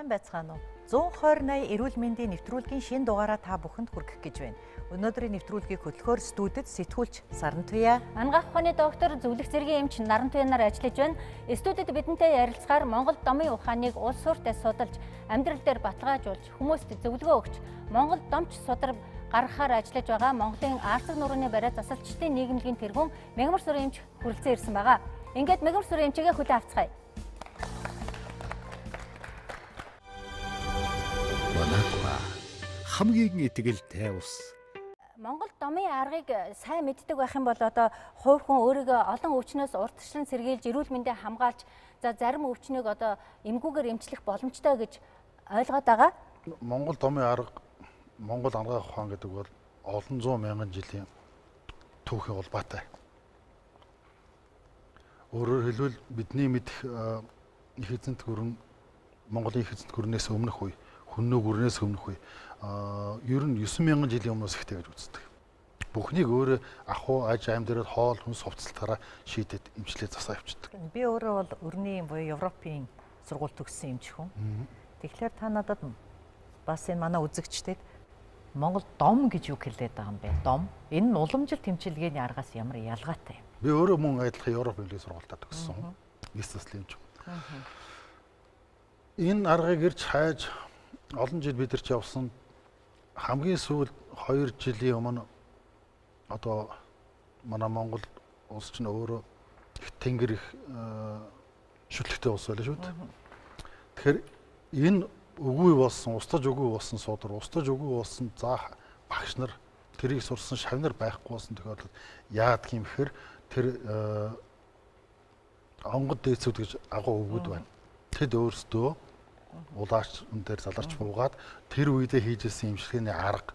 сайн байцгаана уу? 120 эрүүл мэндийн нэвтрүүлгийн шинэ дугаараа та бүхэнд хүргэх гэж байна. Өнөөдрийн нэвтрүүлгийг хөтлөхөөр студид сэтгүүлч Сарантуя, Анагаах ухааны доктор Зөвлөх зэргийн эмч Нарантуя нар ажиллаж байна. Студид бидэнтэй ярилцахаар Монгол домын ухааныг улс хууртай судалж, амьдрал дээр баталгаажуулж, хүмүүст зөвлөгөө өгч, Монгол домч судар гаргахаар ажиллаж байгаа Монголын Арцаг нурууны барай засалчдын нийгэмлэгийн тэргүүн Мягмар сүрэн эмч хүрэлцэн ирсэн байгаа. Ингээд Мягмар сүрэн эмчигээ хүлээн авцгаая. хамгийн итгэлтэй ус. Монгол домын аргыг сайн мэддэг байх юм бол одоо хувь хүн өөрийгөө олон өвчнөөс урьдчилан сэргийлж, эрүүл мэндээ хамгаалж, зарим өвчнийг одоо эмгүүгээр эмчлэх боломжтой гэж ойлгоод байгаа. Монгол домын арга, Монгол анагаах ухаан гэдэг бол олон зуун мянган жилийн түүхийн улбаатай. Өөрөөр хэлбэл бидний мэдэх их эзэнт гүрэн, Монголын их эзэнт гүрнээс өмнөх үе, хүннөө гүрнээс өмнөх үе ер нь 9000 жилийн өмнөөс ихтэй гэж үздэг. Бүхнийг өөрөө ахуй, аж, амьдрал, хоол, хүнс хувцалтаараа шийдээд эмчлээ засаа явчихдаг. Би өөрөө бол өрний буюу Европын сургууль төгссөн эмч хүн. Тэгэхээр та надад бас энэ манай үзэгчдэд Монгол дом гэж юу хэлээд байгаа юм бэ? Дом. Энэ нь уламжил тэмчилгээний аргаас ямар ялгаатай юм? Би өөрөө мөн адилхан Европын сургуультаа төгссөн. Бизнеслийн эмч. Энэ аргыг ирж хайж олон жил бид нар ч явсан. Хамгийн сүүл 2 жилийн өмнө одоо манай Монгол улс чинь өөрөө их тэнгэр их шүтлэгтэй улс байлаа шүү дээ. Тэгэхээр энэ үгүй болсон, устдаж үгүй болсон судар, устдаж үгүй болсон заах багш нар тэрийг сурсан шавнар байхгүй болсон тохиолдолд яад гэмхээр тэр онгод дээцүүд гэж агуу өгөөд байна. Тэд өөрсдөө улаач энэ дээр заларч буугаад тэр үедээ хийжсэн эмчилгээний арга,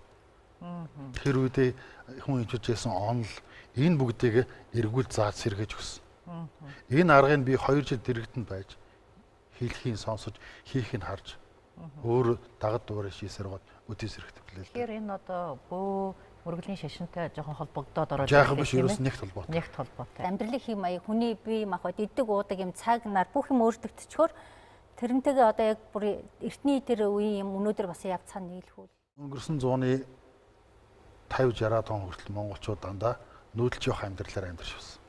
тэр үедээ хүн эмчилжсэн онол, энэ бүгдийг эргүүл зааж сэргээж өгсөн. Энэ аргыг би 2 жил дэрэгдэнд байж хэлхийг сонсож, хийхийг харж өөр дагад дуурай шийсээр гоод өдөөс эрэхтэй билээ. Тэгэхээр энэ одоо бөө мөргөлийн шашинтай жоохон холбогдоод ороод байгаа юм биш ерөөс нэгт холбоотой. Нэгт холбоотой. Амьдралын хэм маяг, хүний бие махбод иддэг уудаг юм цаг нар бүх юм өөрчлөгдчихөөр тэрнтэйгээ одоо яг бүр эртний тэр үеийн юм өнөөдөр бас явцгаа нийлэх үү? Өнгөрсөн зууны 50-60 он хүртэл монголчууд дандаа нүүдэлж явах амьдралаар амьдарч байсан.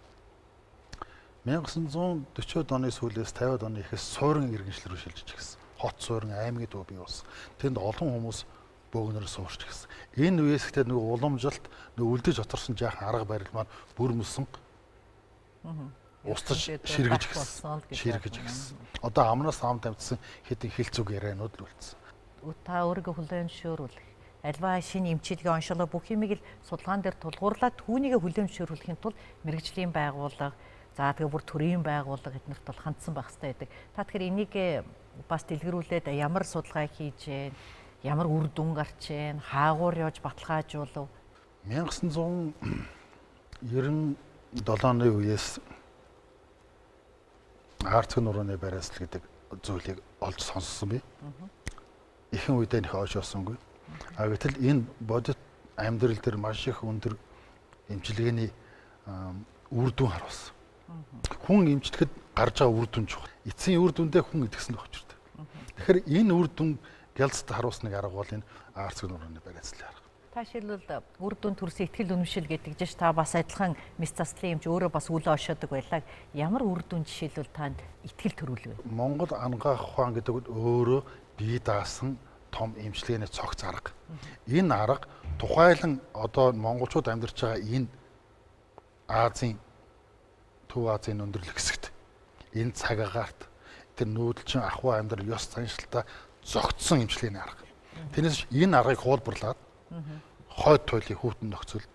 1940-од оны сүүлээс 50-од оны ихээс суурин иргэншлэр рүү шилжиж гисэн. Хот суурин аймгийн төв бий болсон. Тэнд олон хүмүүс бөөгнөр суурч гисэн. Энэ үеэс ихтэй нөгөө уламжилт, нөгөө үлдэж оторсон жаахан арга барил маань бүрмэлсэн. Устж ширгэж гисэн. Одоо амнаас ам тамдсан хэдэн хилцүүг ярианууд л үлдсэн. Та өөрийгөө хүлээмжшөөрүүлэх, альва шинэ эмчилгээ оншилоо бүх юмыг л судалгаан дээр тулгуурлаад түүнийг хүлээмжшөөрүүлэхийн тулд мэрэгжлийн байгууллага, за тэгээ бүр төрийн байгууллага эднэрт бол хандсан байх хэрэгтэй байдаг. Та тэгэхээр энийг бас дэлгэрүүлээд ямар судалгаа хийж гэн, ямар үр дүн гарч гэн, хаагуур явж баталгаажуулав? 1997 оны үеэс Арцаг нурууны барайсал гэдэг зүйлийг олж сонссон би. Ихэнх үедээ нөх ойшоосонгүй. Гэтэл энэ бодит амьдрал дээр маш их өндөр эмчилгээний үр дүн харуулсан. Хүн эмчлэхэд гарч байгаа үр дүн чухал. Эцсийн үр дүндээ хүн итгэсэн л очирдаг. Тэгэхээр энэ үр дүн гялцад харуулсныг арга бол энэ Арцаг нурууны барайсал арга. Та шилбэл үр дүн төрсөн ихтгэл үнэмшил гэдэг жиш та бас адилхан мэс заслын эмч өөрөө бас үл ошоодог байлаа. Ямар үр дүн жишээлбэл танд ихтгэл төрүүлвэ? Монгол анагаах ухаан гэдэг нь өөрөө бие даасан том эмчилгээний цогц арга. Энэ арга тухайлан одоо монголчууд амьдарч байгаа энэ Азийн, Төв Азийн өндөрлөг хэсэгт энэ цаг агаарт тэр нүүдэлчин ахуй амьдрал ёс заншилтаа зогтсон эмчилгээний арга. Тэрнээс энэ аргыг хуулбарлаад хойд туйлын хүүтэн нөхцөл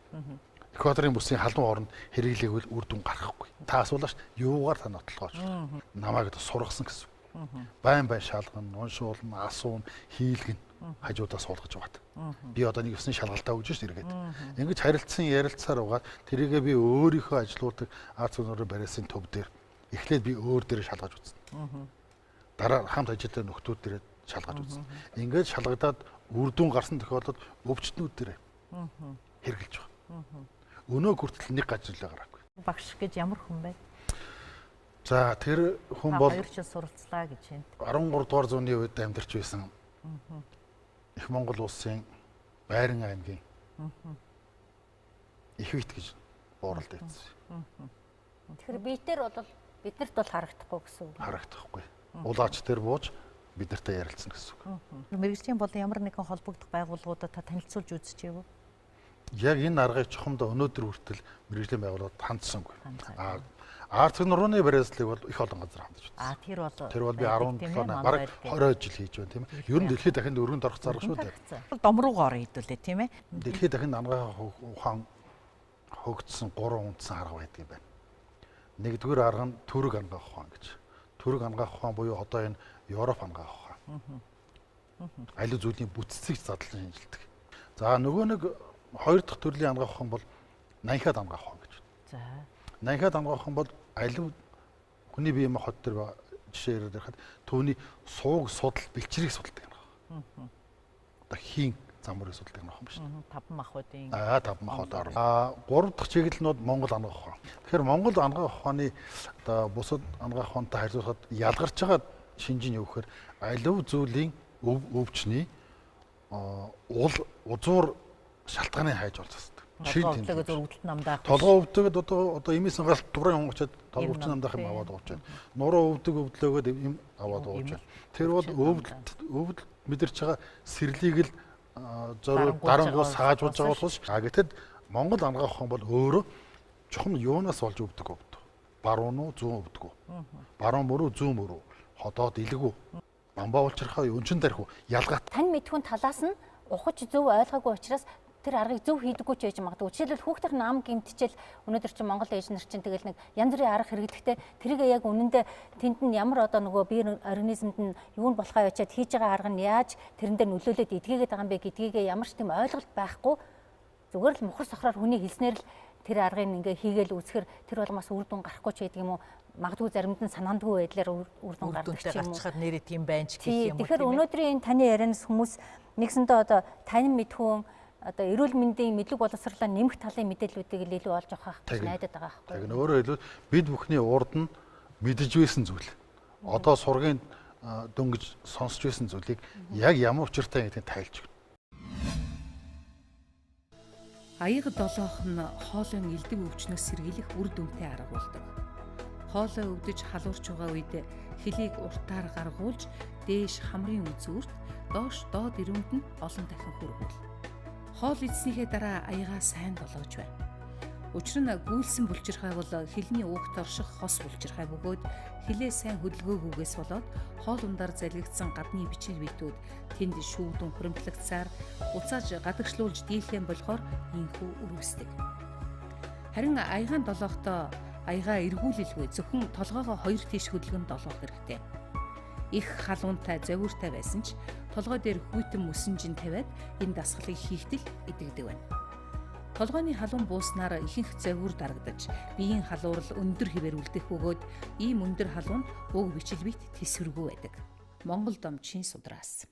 Эквадорын бүсийн халуун оронд хэрэглээгүүл үр дүн гарахгүй. Та асуулаач юугаар та нотлохооч. Намайг сургасан гэсэн. Байн шалгана, уншуулна, асуун, хийлгэн хажуудаас суулгаж байгаа. Би одоо нэг өсний шалгалтаа өгж ш иргээд. Ингэж харилцсан ярилцсаар угаад тэрийгээ би өөрийнхөө ажилуулдаг Арцаг нурууны барайсан төв дээр эхлээд би өөр дээр шалгаж үзнэ. Дараа хамт ажилладаг нөхдүүд дээр шалгаж үзнэ. Ингээд шалгадаад үр дүн гарсан тохиолдолд өвчтнүүд дээр хэрглэж байгаа. Өнөө хүртэл нэг гажиллаа гараагүй. Багш гэж ямар хүн бэ? За тэр хүн бол 2 жил суралцлаа гэж байна. 13 дугаар зууны үед амьдарч байсан. Их Монгол улсын Байран аймгийн их вит гэж бууралд байсан. Тэгэхээр биетэр бол биднэрт бол харагдахгүй гэсэн үг. Харагдахгүй. Улаач тэр бууж бидэртэй ярилцсан гэсэн үг. Мэргэжлийн болон ямар нэгэн холбогдох байгууллагуудад та танилцуулж үзчихэв үү? Яг энэ аргыг чухамдаа өнөөдөр хүртэл мэргэжлийн байгууллагууд хандсангүй. Арц нурууны барьцлыг бол их олон газар хандж байна. Тэр бол би 17 бараг 20 жил хийж байна тийм ээ. Ер нь дэлхийд дахинд өргөнд орох зарга шүү дээ. Дом руугаа орё хэдүүлээ тийм ээ. Дэлхийд дахинд ангаа ухаан хөгжсөн 3 үндсэн арга байдаг юм байна. Нэгдүгээр арга нь төрөг ангаах ухаан гэж. Төрөг ангаах ухаан буюу одоо энэ Европ ангаах ухаан. Аливаа зүйлийн бүтцийг задлан шинжилдэг. За нөгөө нэг хоёр дахь төрлийн ангаах ухаан бол нанхаад ангаах ухаан гэж. За. Нанхаад ангаах ухаан бол аливаа хүний биеийн хот төр жишээр ярихад түүний сууг судал бэлчрийг судалдаг ангаах. Одоо хийн зам бүрийг судалдаг ангаах юм биш. Таван махуудын. Таван махууд орно. Гурав дахь чиглэлнүүд Монгол ангаах ухаан. Тэгэхээр Монгол ангаах ухааны одоо бусад ангаах ухаантай харьцуулахад ялгарч байгаа шинжийн юу гэхээр аливаа зүйлийн өвчний узуур шалтгааныг хайж олцдог. Толгой өвдөлт намдаах. Толгой өвдөд одоо эмийн галт дурын онгочод толгой өвчин намдаах юм аваад ууж байна. Нуруу өвдөлөөгөөд юм аваад ууж байна. Тэр бол өвдөлт мэдэрч байгаа сэрлийг л зориуд дарангуус саажуулж байгаа болохоос гэтэл Монгол ангаах ухаан бол өөрөө чухам юунаас болж өвдөг. Баруун уу зүүн өвдөг. Баруун мөрөө зүүн мөрөө ходоод илгүү. Бамбаа улчрахаа өнчин тарих уу ялгаат. Тань мэдхүүн талаас нь ухаж зөв ойлгоогүй учраас тэр аргыг зөв хийдэггүй ч байж магадгүй. Жишээлбэл хүүхдэр нам гимтчил өнөөдөр чинь Монгол ээж нар чинь тэгэл нэг янз бүрийн арга хэрэглэхдээ тэрийг яг үнэндээ тэнд нь ямар одоо нөгөө бие организмд нь юу нь болохоо ячаад хийж байгаа арга нь яаж тэрэн дээр нөлөөлөд эдгээгээд байгаа юм бэ гэдгийг ямар ч тийм ойлголт байхгүй зүгээр л мухар сохроор хүний хэлснээр л тэр аргыг ингээ хийгээл үзэхэр тэр бол бас үр дүн гарахгүй ч гэдэг юм уу. Магадгүй заримд нь санаандгүй байдлаар үр дүн гардаг ч юм уу. Гарчхад нэрээ тийм байна ч гэх юм уу. Тэгэхээр өнөөдрийн таны ярианаас хүмүүс нэгсэндээ одоо танин мэдхүүн одоо эрүүл мэндийн мэдлэг боловсруулалтаа нэмэх талын мэдээллүүдийг илүү олж авах гэж найдаад байгаа байхгүй. Тэгэхээр өөрөөр хэлбэл бид бүхний урд нь мэдэж байсан зүйл. Одоо сургын дөнгөж сонсч байсан зүйлийг яг ямар учиртай гэдгийг тайлж өгнө. Аяга долоох нь хоолойн элдв өвчнөөс сэргийлэх үр дүнтэй арга болдог. Хоолой өвдөж халуурч байгаа үед хөлийг уртаар гаргуулж дээш хамрын үзүүрт доош доод ирүүнд нь олон дахин хүргүүл. Хоол идснийхээ дараа аягаа сайн долоож байна. Учир нь гүйлсэн булчирхай бол хилний уугт орших хос булчирхай бөгөөд хилээ сайн хөдөлгөөгүйгээс болоод хоол ундаар залгигдсан гадны бичил битүүд тэнд шүүдэн хуримтлагцаар уцааж гадагшлуулж дийлхэн болохоор ийхүү өрөвсдөг. Харин аягаан долоохтой аягаа эргүүлэлгүй зөвхөн толгоогоо хоёр тийш хөдөлгөн долоох хэрэгтэй. Их халуунтай завиуртай байсан ч толгой дээр хүйтэн мөсөнжин тавиад энэ дасгалыг хийхдээ идэгдэг байна. Толгойн халуун бууснаар ихэнх завиур дарагдаж, биеийн халуурал өндөр хэвээр үлдэх бөгөөд ийм өндөр халуун уг бичил бит тэсвэргүй байдаг. Монгол домчийн судраас.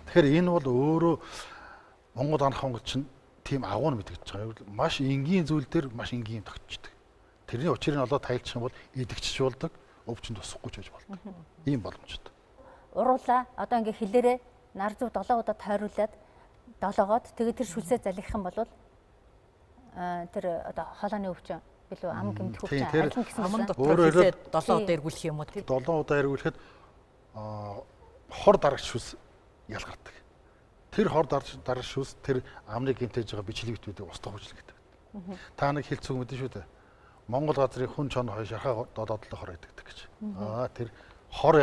Тэгэхээр энэ бол өөрөө Монгол анх хонгол чинь тийм агуун мэдгэж байгаа. Маш энгийн зүйл дээр маш энгийн тогтчихдаг. Тэрний учрыг олоод тайлчих юм бол идэгчж болдог, өвчин тусахгүй ч байж болдог. Ийм боломжтой. Уруулаа одоо ингээ хилээрээ нар зүв 7 удаа тойруулаад долоогоод тэгээд тэр шүлсээ залгих юм бол тэр одоо хоолойны өвчин билүү ам гэмтэх өвчин айлан гэсэн аман дотор хилээ 7 удаа эргүүлэх юм уу тийм 7 удаа эргүүлэхэд хор дарагч шүс ялгардаг. Тэр хор дарагч шүс тэр амны гэмтэж байгаа бичлэгтүүдийг устгах бичлэгтэй. Та нэг хэлцүү мэдэн шүү дээ. Монгол газрын хүн чон хой шархаа додоодлох хор идэгдэг гэж. Тэр хор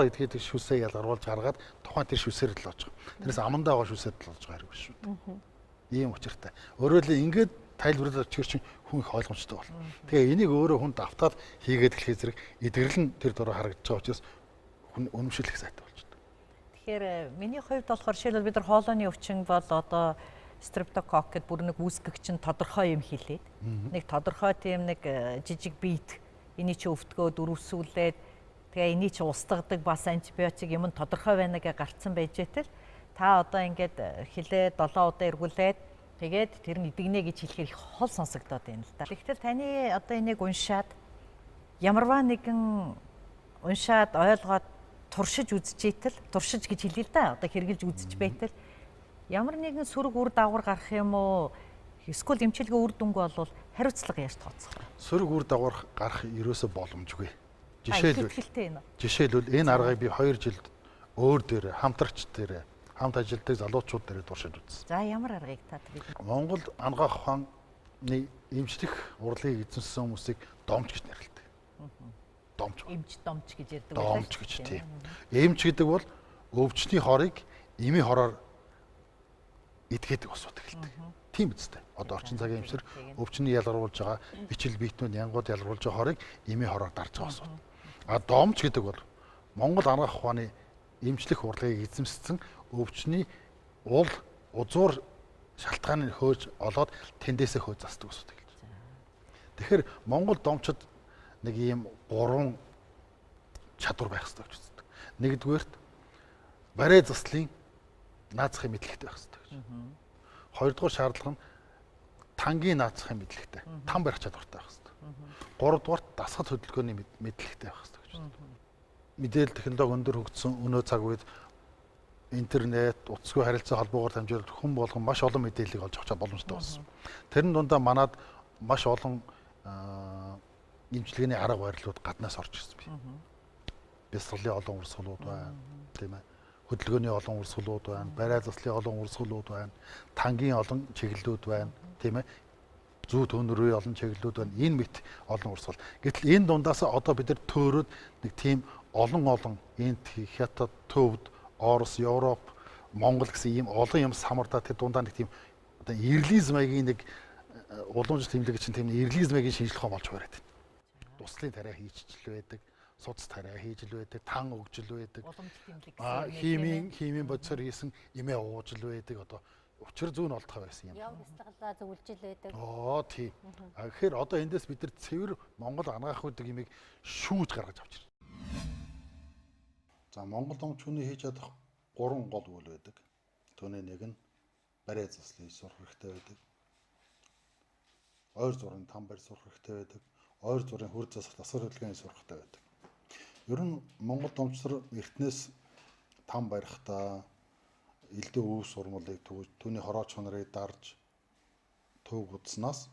идгээд шүсээ ялгаруулж гаргаад тухайн тэр шүсээр л лож байгаа. Тэрнээс амандаа байгаа шүсээр л лож байгаа хэрэг шүү дээ. Ийм учиртай. Өөрөөр хэлбэл ингээд тайлбарлаж чинь хүн их ойлгомжтой болно. Тэгээ энийг өөрөө хүн давтаад хийгээд эхлэх зэрэг эдгэрэл нь тэр дөрөв харагдаж байгаа учраас хүн үнэмшилэх сайтай болж байна. Тэгэхээр миний хувьд болохоор жишээлбэл бид нар хоолойны өвчин бол одоо стрептокок гэдэг бүр нэг үүсгэгч нь тодорхой юм хэлээд нэг тодорхой тийм нэг жижиг биет эний чи өвтгөөд өрөвсүүлээд тэгээ эний чи устгадаг бас антибиотик юм тодорхой байна гэж гарцсан байж тээ та одоо ингээд хилээ 7 удаа эргүүлээд тэгээд тэр нь идэгнэ гэж хэлэхээр их хол сонсогдоод байна л да. Тэгэхээр таны одоо энийг уншаад ямарваа нэгэн уншаад ойлгоод туршиж үзчихийтэл туршиж гэж хэлээ л да. Одоо хэрглэж үзэж байтал ямар нэгэн сөрөг үр дагавар гарах юм уу? Эсвэл эмчилгээ үр дүнг бол хариуцлага яаж тооцох вэ? Сөрөг үр дагавар гарах ерөөсө боломжгүй. Жишээлбэл энэ аргыг би 2 жилд өөр дээр хамтрагч дээр хамт ажилтдаг залуучууд дээр туршиж үзсэн. За ямар аргыг та бид Монгол анагаах ухааны эмчлэх урлагийг эзэмшсэн хүмүүсийг домч гэж нэрлэдэг. Домч. эмч домч гэж ярьдаг Домч гэж тийм. Эмч гэдэг бол өвчтний хорыг эми хороор идгээд усуудаг хэлдэг. Тийм үстэй. Одоо орчин цагийн эмчнэр өвчний ялгаруулж байгаа бичил биетнүүд янгууд ялгаруулж байгаа хорыг эми хороор дарж байгаа усууд. А домч гэдэг бол Монгол анагаах ухааны эмчлэх урлагийг эзэмшсэн өвчний уул узуур шалтгааныг хөөж олоод тэндээсээ хөөж засдаг усууд гэж. Тэгэхээр Монгол домчид нэг ийм 3 чадвар байх хэрэгтэй гэж үздэг. Нэгдүгээрт барай заслын наацахын мэдлэгтэй байх хэрэгтэй гэж. Хоёрдугаар шаардлага нь тангийн наацахын мэдлэгтэй, там барих чадвартай байх хэрэгтэй. Гуравдугаарт дасгал хөдөлгөөний мэдлэгтэй байх хэрэгтэй гэж. Мэдээлэл технологи өндөр хөгжсөн өнөө цаг үед интернет, утасгүй харилцаа холбоогоор дамжуулаад хүн болгон маш олон мэдээллийг олж авах боломжтой болсон. Тэрэн дундаа манад маш олон эмчилгээний арга барилууд гаднаас орж ирсэн би. Бясалгалын олон урсгалууд байна, тийм ээ. Хөдөлгөөний олон урсгалууд байна, барай заслын олон урсгалууд байна, тангийн олон чиглэлүүд байна, тийм ээ. Зүү төнрөө олон чиглэлүүд байна. Энэ мэт олон урсгал. Гэтэл энэ дундаас одоо бид нар төөрөөд нэг тийм олон энд Хятад, Төвд, Орос, Европ, Монгол гэсэн ийм олон юм самардаа тэр дундаа нэг тийм одоо ирлизм маягийн нэг уламжлалт тэмдэг чинь тийм ирлизм маягийн шинжилгээ болж бараад байна. Туслын тариа хийчихл байдаг, судас тариа хийж л байдаг, тан өгжл байдаг. Химийн бодисоор хийсэн имээ уужл байдаг. Одоо учир зүүн олдохоо байсан юм. Яв бясалгалаа зөвлөж л байдаг. Тийм. Тэгэхээр одоо эндээс бид нар цэвэр Монгол анагаах үүдэг имийг шүүж гаргаж авч ирсэн. За Монгол домчууны хийж чадах 3 гол үйл байдаг. Түүний нэг нь барай заслыг сурах хэрэгтэй байдаг. Ойр зургийн там барь сурах хэрэгтэй байдаг. Ойр зургийн хөр засах дасгал хөдөлгөөний сурах хэрэгтэй байдаг. Ер нь Монгол домчсор эртнээс там барихтаа элдв өв сурмалыг төгж түүний хороо чонорыг дарж төвг удснаас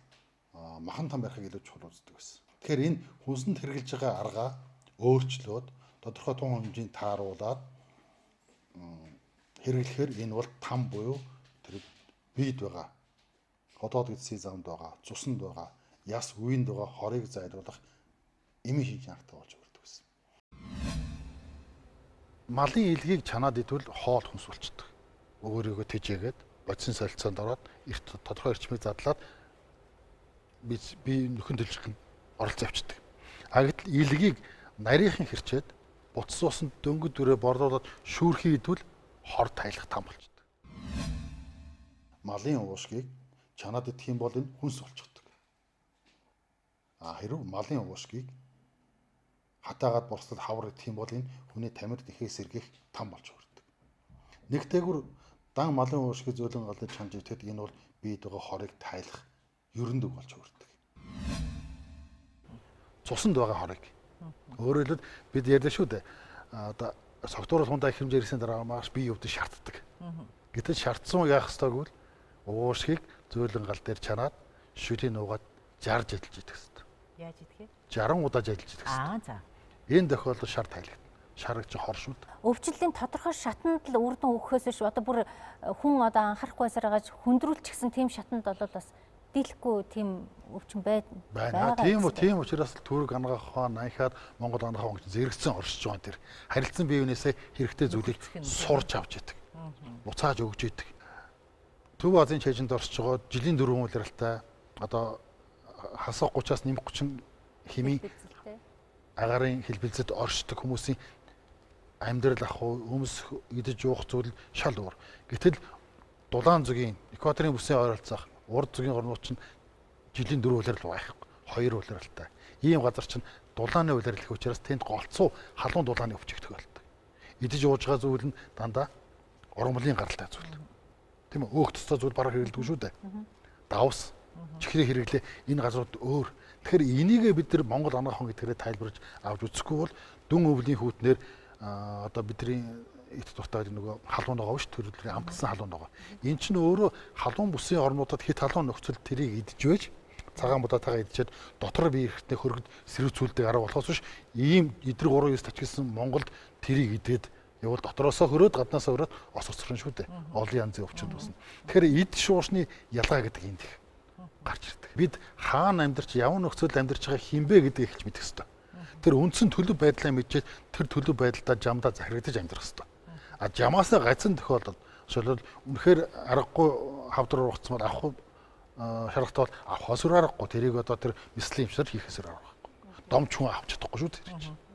махан там барихыг илүү чухал үздэг байсан. Тэгэхээр энэ хүнсэнд хэрэгжилж байгаа аргаа өөрчлөөд тодорхой тун хэмжээнд тааруулаад хэрэглэхээр энэ бол там буюу тэр бийд байгаа ходоод гэдсийн замд байгаа, цуснд байгаа, яс үеинд байгаа хорыг зайлуулах эми хийж ярахтай болж өгдөг гэсэн. Малын илгийг чанаад идвэл хоол хүнс болчдөг. Өөрийгөө тэжээгээд бодисын солилцоонд ороод эрт тодорхой эрчмийг задлаад би нөхөн төлөвлөлт оролцоо авчдаг. А гэтэл илгийг нарийнхан хэрчээд буцас усанд дөнгөж дүрээ борлуулаад шүүрхий идвэл хор тайлах там болчдөг. Малын уушгийг чанаад идэх юм бол энэ хүнс болчихдог. Хэрвээ малын уушгийг хатаагаад борслол хавар идэх юм бол энэ хүний тамирт ихээс сэргийх там болж хүрдэг. Нэгтэйгүр дан малын уушгийг зөөлөн галдаж чанж идэхэд энэ бол биед байгаа хорыг тайлах ерөндөг болж хүрдэг. Цуснд байгаа хорыг. Өөрөөр хэлбэл бид ярьлаа шүү дээ. Одоо согтуур хундаа их хэмжээр ирсэн дараа маш бие өвдөж шаарддаг. Гэтэл шаардсан яах ёстойг бол уушгийг зөөлөн гал дээр чанаад шүтийн нуугаад жарж ажиллаж идэх ёстой. яаж идэхээ? 60 удаа ажиллаж идэх ёстой. За. Энэ тохиолдолд шар тайлгна. Шаргаж хор шүүд. Өвчлөлийн тодорхой шатанд л үр дүн өгөхөөс биш одоо бүр хүн одоо анхаарахгүй байсараагаж хүндрүүлчихсэн тийм шатанд бол бас дийлэхгүй тийм өвчин байна. Тийм учраас л Түрэг анагаах ухаан анхаад Монгол анагаах ухаан зэрэгцэн оршиж байгаа тэр харилцан биенээсээ хэрэгтэй зүйлийг сурч авч идэг. Буцааж өгж идэг. Төв Азийн чэйжинд оршиж байгаа жилийн 4 улиралтай одоо хасах 30-аас нэмэх 30 химийн агарын хэлбэлцэд оршдог хүмүүсийн амьдрал ах өмс идэж уух зүйл шал өөр. Гэтэл дулаан зүгийн экваторын бүсийн ойролцоох урд зүгийн орнууд чинь жилийн 4 улирал байхгүй. 2 улиралтай. Ийм газар чинь дулааны улирал их учраас тэнд голцоо халуун дулааны өвчтөг тохиолддог. Идэж ууж байгаа зүйл нь дандаа урамлын гаралтай зүйл. Тийм үү? Өөх тустай зүйл бараг хэрэгэлдэг шүү дээ. Давс чихрийн хэрэглээ энэ газрууд өөр. Тэгэхээр энийгээ бид нар Монгол анх хон гэдгээрээ тайлбарж авч үзэхгүй бол дүн өвлийн хүүтнэр одоо бидний эт дуртай нөгөө халуун байгаа шүү дээ. Төрөлхий амтсан халуун байгаа. Энэ чинь өөрөө халуун бүсийн орнуудад хит халуун нөхцөл тэрийг идж байж цагаан будаатайгаа идчихэд дотор бие эрэхтний хөргөд сэрүүцүүлдэг арга болохоос биш ийм эдэр 3-9 тачилсан Монголд тэрийг идээд явал дотроосоо хөрөөд гаднаасаа хөрөөд ос орцсон шүү дээ. Олон янзын өвчнөд усна. Тэгэхээр эд шууршны ялгаа гэдэг энд их гарч ирдэг. Бид хаана амьдарч явна нөхцөлд амьдарч байгаа хинбэ гэдгийг эхэлж мэдэх хэрэгтэй. Тэр үндсэн төлөв байдлаа мэдчихээд тэр төлөв байдлаа жамдаа захирагдаж амьдрах хэрэгтэй. А жамаасаа гацсан тохиолдолд шилбэл үнэхээр аргагүй хавдар ургацмаар авах шаардлагатай бол авахаас өөр аргагүй. Тэрийг одоо тэр мислийн хэмжээр хийхээс өөр аргагүй. Домч хүн авч чадахгүй шүү дээ.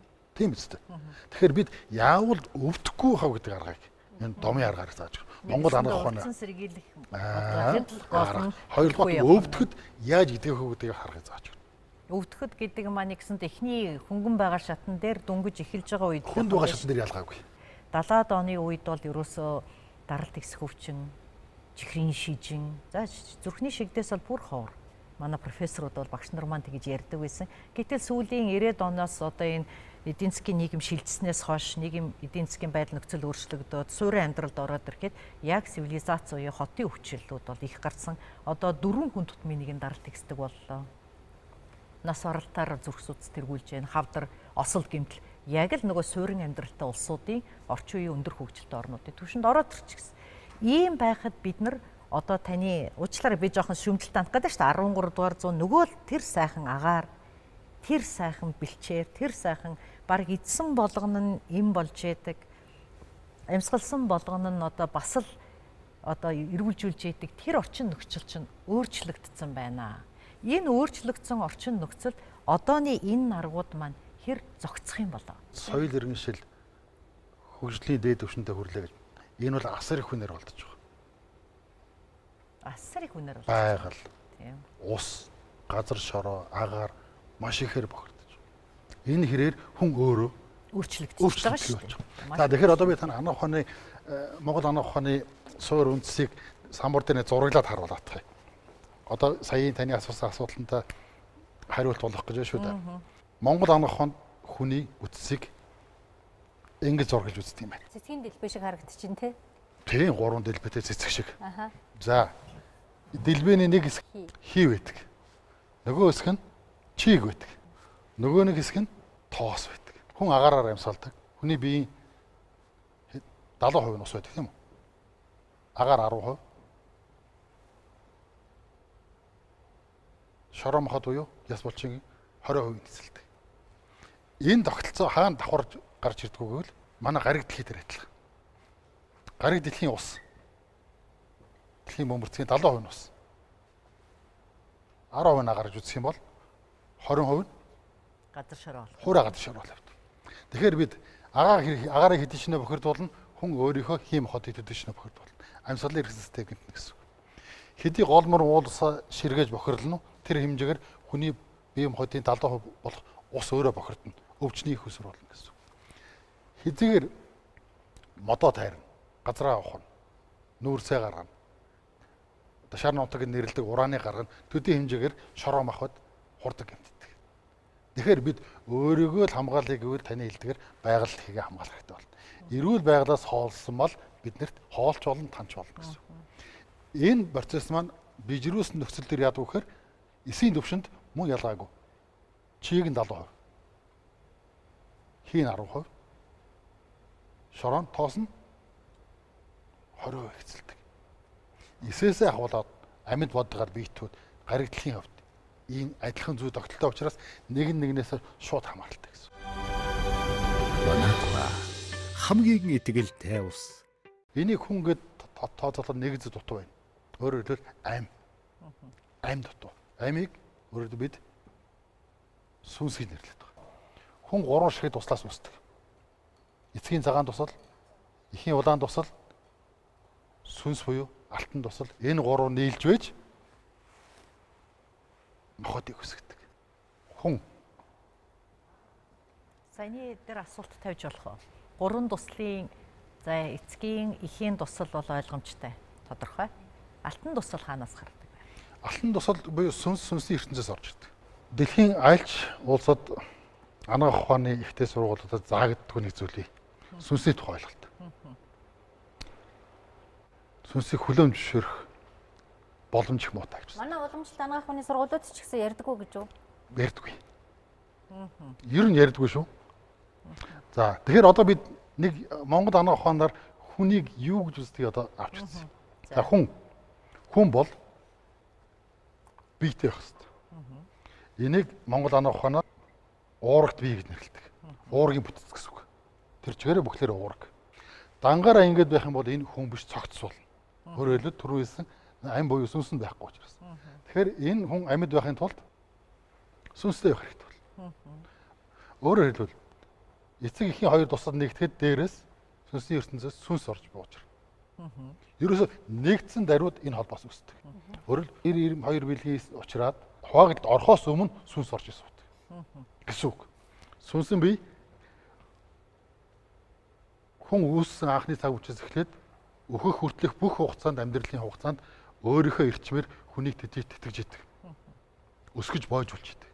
Тийм үстэй. Тэгэхээр бид яавал өвдөхгүй хав гэдэг аргыг энэ домын аргаар зааж байна. Монгол анх ухааны сэргийлэх хоёрдугаар өвдөхөд яаж идэх вэ гэдгийг харахыг зааж байна. Өвдөхөд гэдэг маань нэгсэнд эхний хөнгөн байгаа шатн дээр дөнгөж эхэлж байгаа үед хүнд байгаа шатн дээр ялгаагүй. 70-аад оны үед бол ерөөсөө даралт ихсэх өвчин, чихрийн шижин, за зүрхний шигдээс бол бүр ховор. Манай профессорууд бол багш нар маань тэгж ярьдаг байсан. Гэтэл сүүлийн 90-ад оноос одоо энэ эдийн засгийн нийгэм шилжснээс хойш нийгэм эдийн засгийн байдал нөхцөл өөрчлөгдөөд суурин амьдралд ороод ирэхэд яг цивилизац буюу хотын өвчлөлүүд бол их гарсан. Одоо 4 хүн тутмын нэг нь даралт ихсдэг боллоо. Нас оролтоор зүрх судас тэргүүлж байна. Хавдар, осол гэмтэл яг л нөгөө суурин амьдралтай улсуудын орчин үеийн өндөр хөгжилтэй орнуудын түвшинд ороод ирчихсэн. Ийм байхад бид нар одоо таны уучлаарай би жоохон шүмжэлт хандах гэдэг шүү дээ 13 дугаар 100 нөгөө л тэр сайхан агаар тэр сайхан бэлчээр тэр сайхан баг идсэн болгоно нь им болж яадаг амьсгалсан болгоно нь одоо бас л одоо эргүүлжүүлж яадаг тэр орчин нөхцөл чинь өөрчлөгдсөн байна. Энэ өөрчлөгдсөн орчин нөхцөлд одооны энэ наргууд маань хэр зогцох юм болоо. Соёл иргэншил хөгжлийн дээд түвшинтэй хүрлээ гэж. Энэ бол асар их хүнээр болдож байгаа. Асар их хүнээр бол. Байгаль. Тийм. Ус, газар шороо, агаар маш ихээр бохирдож байна. Энэ хэрээр хүн өөрөө өөрчлөгдөж байгаа шүү дээ. За тэгэхээр одоо би тань анх ухааны Монгол анх ухааны суур үндсийг самбар дээр зураглаад харуулаад таа. Одоо саяын таны асуусан асуултанд хариулт болох гэж байна шүү дээ. Монгол анх ухаанд хүний үтсийг ингэж зургаж үздэг юм байна. Цэцгийн дэлбэ шиг харагдчихээн те. Тийм 3 дэлбэтэй цэцэг шиг. Аха. За дэлбэний нэг хэсэг хий байдаг. Нөгөө хэсэг нь чиг байдаг. Нөгөө нэг хэсэг нь тоос байдаг. Хүн агаараар амьсгалдаг. Хүний биеийн 70% нь ус байдаг тийм үү? Агаар 10%. Шороо махад буюу яс булчин 20% эзэлдэг. Энэ тогтолцоо хаана давхарж гарч ирдэг вэ гэвэл манай гариг дэлхий дээр адилхан. Гариг дэлхийн ус. Дэлхийн бөмбөрцгийн 70% нь ус. 10% нь гарч үзэх юм бол 20% нь Газар шороо. хуурай гадар шороо явдаг. Тэгэхээр бид агаарыг хэдий шинэ бохирдуулна, хүн өөрийнхөө хийм хотыг хэдий шинэ бохирдуулна. Амьсгалын эрх систем гэдэг гэсэн. Хэдий голмор уулсаа ширгээж бохирлно, тэр хэмжээгээр хүний бием хотын 70% болох ус өөрөө бохирдно. Өвчний их уср болно гэсэн. Хэдийгээр модоо тайрна, газраа ухна, нүүрсээ гаргана. Дашаар нутаг нэрлдэг ураны гаргана, төдий хэмжээгээр шороо махад хурдаг гэмтдэг. Тэгэхээр бид өөрийгөө л хамгаалъя гэвэл таны хэлдгээр байгаль дэлхийгээ хамгаалах хэрэгтэй болно. Эрүүл байгалаас хоолсон бол биднэрт хоолч болон танч болно гэсэн. Энэ процесс маань бижрүүс нөхцөл төр яадаг вэхээр эсийн төвшөнд мөн ялгаагүй. Чийг нь 70%. Хийн 10%. Шорон тоос нь 20% хэцэлдэг. Эсээсээ ахуулаад амьд бодгаар биетүүд гариг дэлхийн хувьд ийм адилхан зүй тогтолтой учраас нэг нь нэгнээс шууд хамааралтай гэсэн. Манайхаа хамгийн итгэл тайвс. Энийг хүн гээд тооцоолоход нэг зүй дутуу байна. Өөрөөр хэлбэл ам дутуу. Амийг өөрөөр бид сүнсийг нэрлэдэг байна. Хүн 3 шигэд туслаас үүсдэг. Эцгийн цагаан тусал, эхийн улаан тусал, сүнс буюу алтан тусал энэ 3 нийлж байж мохотыг үсгдэг. Хүн Саяны дээр асуулт тавьж болох уу? 3 туслын за эцгийн эхийн тусал бол ойлгомжтой. Тодорхой. Алтан тусал хаанаас гардаг вэ? Алтан тусал буюу сүнсний ертөнцөөс орж ирдэг. Дэлхийн альч улсад анагаах ухааны ихтэй сургуулиудад заагддаг нэг зүйлийг сүнсний тухай ойлголт. Сүнсийг хүлээн зөвшөөрөх боломж их муутай гэж. Манай уламжлалт анагаах ухааны сургуулиуд ч гэсэн ярьдаг уу гэж үү? Ярьдаггүй. Ер нь ярьдаггүй шүү. За тэгэхээр одоо бид нэг Монгол анагаах ухаанаар хүнийг юу гэж үздгийг одоо авч үзье. За хүн бол биетэй байх хэрэгтэй. Энийг Монгол анагаах ухаанаар уурагт бие гэж нэрлэдэг. Уургийн бүтэц гэсэн үг. Тэр чигээрээ бүхлээр уураг. Дангаараа ингэж байх юм бол энэ хүн биш цогц болно. Өөрөөр хэлбэл түрүү хэлсэн ам буюу сүнс нь байхгүй учраас. Тэгэхээр энэ хүн амьд байхын тулд сүнстэй байх хэрэгтэй бол. Өөрөөр хэлбэл эцэг эхийн хоёр тусад нэгдэхэд дээрээс сүнсний ертөнцөөс сүнс орж бууж байна. Ерөөсө нэгдсэн даруйд энэ холбоос үүсдэг. Өөрөөр 92 бэлгийн учраас хуваагт орохоос өмнө сүнс орж ирсэн гэсэн үг. Сүнс нь бий хүн үүссэн анхны цаг үеэс эхлээд өөхөх хүртэлх бүх хугацаанд амьдралын хугацаанд өөрийнхөө эрчмээр хүнийг тэтгэж идэг. Өсгөж боожулж идэг.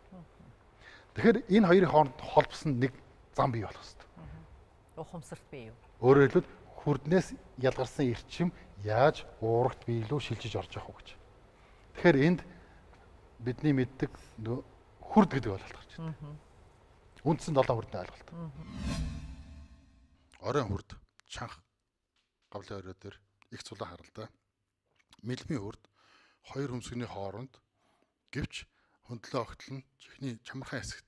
Тэгэхээр энэ хоёрын хооронд холбосон нэг зам бий болох хэрэгтэй. Ухамсарт бий юу? Өөрөөр хэлбэл хүрднээс ялгарсан эрчим яаж уурагт биелүү шилжиж орж явах вэ гэж. Тэгэхээр энд бидний мэддэг хүрд гэдэг ойлголт гарч ирдэг. Үндсэн 7 хүрдний ойлголт. Оройн хүрд, чанх гавлын орой дээр их цулаан харалтай. Мэлмийн хүрд хоёр хөмсгний хооронд гэвч хөндлөн огтл нь чихний чамархан хэсэгт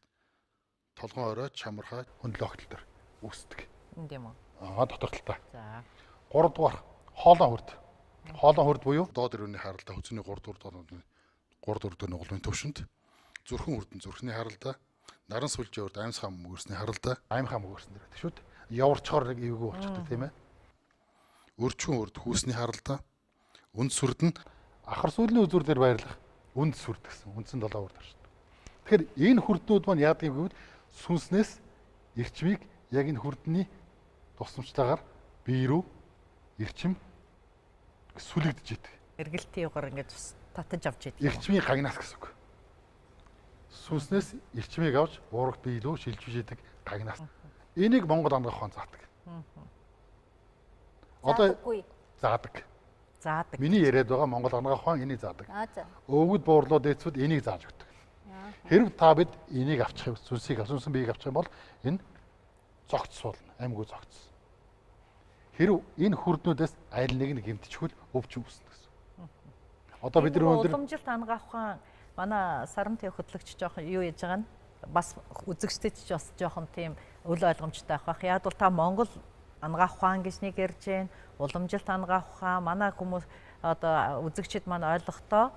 толгон орой чамархай хөндлөн огтл дээр үүсдэг. Энд юм уу? Дотогтолтой. За. 3 дугаар хоолон хүрд. Хоолон хүрд буюу доод өрөөний харалтай хөцөний 3 дугаар дөрөв угуулмын төвшөнд зүрхэн хүрдэн зүрхний харалтай, наран сүлжээ хүрд амьсгаа мөгөрсний харалтай, аймхаа мөгөрсөн дээр байдаг шүү дээ. Яварчхоор нэг эвгүй болчихдог тийм ээ. Өрчгөн хүрд хүүсний харалтай, үнд сүрд нь ахар сүүлийн үзүр дээр байрлах үнд сүрд гэсэн. Үндсэн 7 хүрд оршин. Тэгэхээр энэ хүрднүүд маань яадаг юм гэвэл сүнснээс эрчмийг яг энэ хүрдний тусламжтайгаар бие рүү эрчим сүлэгдэж идэг. Эргэлтийн югаар ингэж татаж авч идэг. Эрчмийн гагнаас гэсэн үг. Сүнснээс эрчмийг авч уурагт бие рүү шилжиж идэг гагнаас. Энийг Монгол анагаах ухаан заадаг. Одоо заадаг. Заадаг. Миний яриад байгаа Монгол анагаах ухаан энийг заадаг. За. Өвгөд буурлууд дээдсүүд энийг зааж өгдөг. Хэрв та бид энийг авчих юм, сүнсийг сүнсэн биеийг авчих юм бол энэ зогцс болно. Амьгүй зогцс. Хэрв энэ хүрднүүдээс аль нэг нь гэмтчихвэл өвчин үүснэ гэсэн. Одоо бид нар өнөөдөр уламжилт анагаах ухаан манай саран төв хөтлөгч жоохон юу яаж байгаа нь бас үзэгчдэд ч бас жоохон тийм өл ойлгомжтой байх. Яг бол та Монгол анагаах ухаан гэж нэг ярьж байна. Уламжилт анагаах ухаан манай хүмүүс одоо үзэгчид маань ойлгохдоо